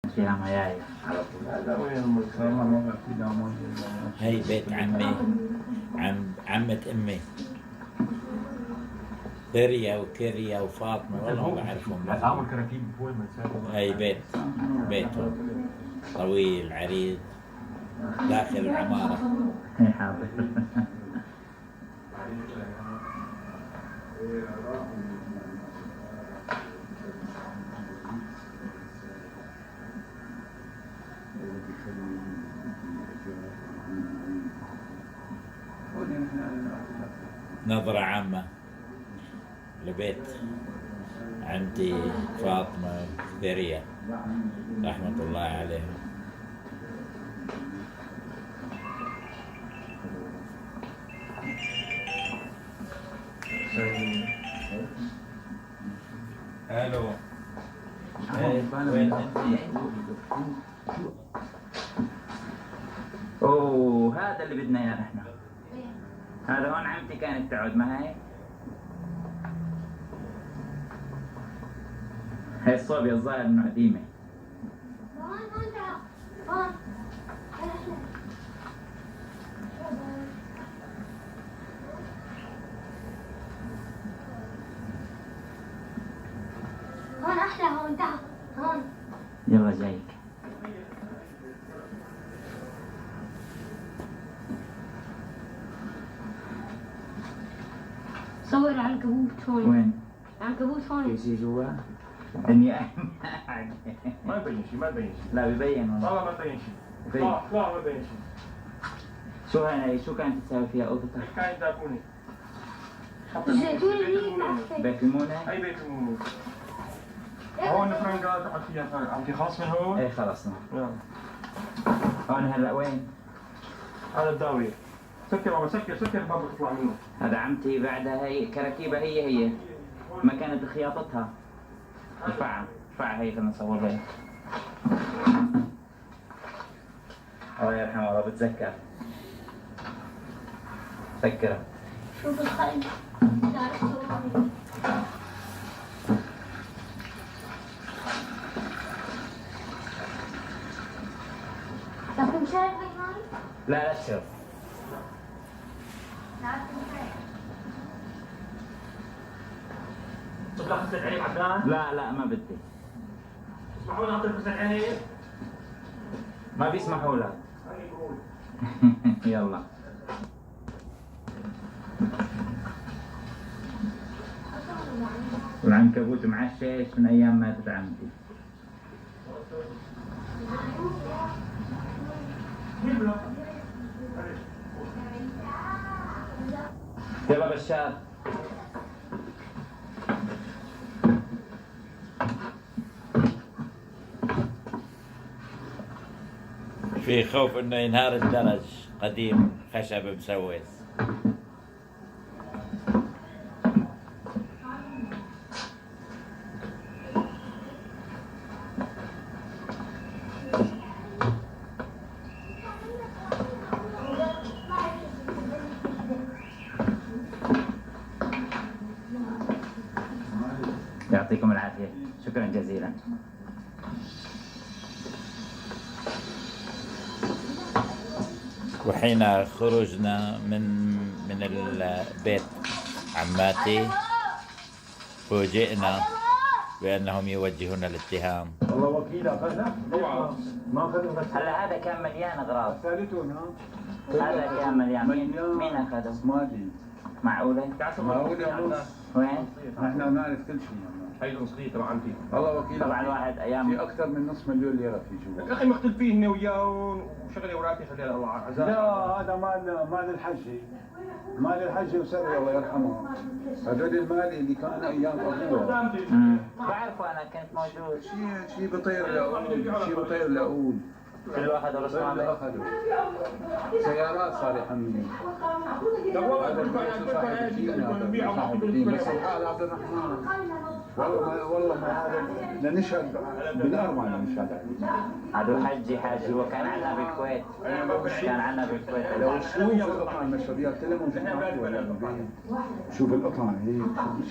فيها مياية على طول. هذا وين الملك؟ هي بيت عمي، عمة أمي ثريا وكريا وفاطمة، والله ما بعرفهم. أصحاب الكراكيب وين ما هي بيتهم طويل عريض داخل العمارة. هي حاضر. نظرة عامة لبيت عمتي فاطمة ثريا رحمة الله عليها. الو وين انت؟ اوه هذا اللي بدنا اياه نحن. هذا هون عمتي كانت تقعد، ما هي؟ هي الصوبيا الظاهر انه قديمة. هون أحلى، هون تعال هون. يلا جايك. صور العنكبوت هون. وين؟ العنكبوت في هون. شيء جوا؟ اني ما يبين شيء، ما يبين شيء. لا ببين والله. والله ما يبين شيء. ببين. لا ما يبين شيء. شو هاي؟ شو كانت تساوي فيها قطة؟ كان يدافوني. الزيتون اللي معفن. بيت المونة؟ أي بيت المونو. هون فرنجات تحط فيها فرق. عم خاص من هون؟ ايه خلصنا. يلا. هون هلا وين؟ هذا الداوية. سكر بابا، سكر الباب تطلع منه. هذا عمتي بعدها هي كراكيبها هي ما كانت خياطتها. ارفعها هي، خلينا نصور لها. الله يرحمها والله بتذكر. سكرها. شوف الخل. تعرف صورني. تاكل شاي هاي؟ لا تشرب. تطلع خسر عيني عدنان؟ لا ما بدي. اسمحوا لي أعطيك خسر عيني؟ ما بيسمحوا لك. يلا. والعنكبوت معشش من ايام ماتت عمتي. يلا بشار. في خوف انه ينهار الدرج، قديم خشب مسوس. يعطيكم العافية، شكرا جزيلا. وحين خرجنا من البيت عماتي فوجئنا بأنهم يوجهون الاتهام. والله وكيل اخذنا؟ ما اخذوا. هلا هذا كان مليان اغراض. ثالثون هذا كان مليان. مين اخذه؟ ما ادري. معقولة؟ معقولة نص. وين؟ احنا نعرف كل شيء. هاي القصدية تبع عمتي. والله وكيل. طبعا الواحد في ايام. اكثر من نص مليون ليره في جوا. اخي مختلفين هن وياهم وشغله وراثي خليها الله عزاء. لا هذا مال الحجي. مال الحجي وسري الله يرحمه. هذول المال اللي كان ايام ابوه. بعرفه انا كنت موجود. شيء بطير لاقول. كل واحد اللي ورسمه. اخذوا سيارات صار يحملوا. طب والله هذا كل البيت صاحب الدين، هذا صاحب الدين، بس الحال عبد الرحمن والله ما هذا لنشهد بالأربعة لنشهد. هذا حجي وكان عندنا بالكويت. كان عندنا بالكويت. لو شوف القطعة المشهدية تلموا في النهار ولا شوف القطعة هي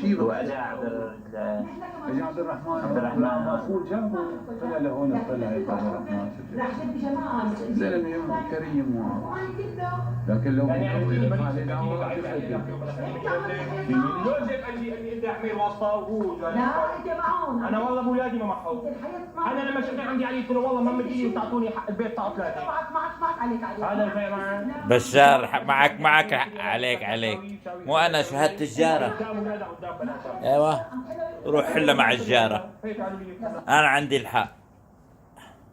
شيء. وأجا عبد الرحمن أخوه جابه طلع لهون طلع عبد الرحمن. زلمة كريم لكن لو يوسف قال لي انت احمل واسطه وهو لا انت معهم. انا والله اولادي ما معهم. انا لما شفت عندي علي قلت له والله ما مديني وتعطوني حق البيت طاقه ثلاثه. معك عليك هذا الخير معك. بشار معك عليك مو انا شهدت الجارة. ايوه روح حلها مع الجارة. انا عندي الحق.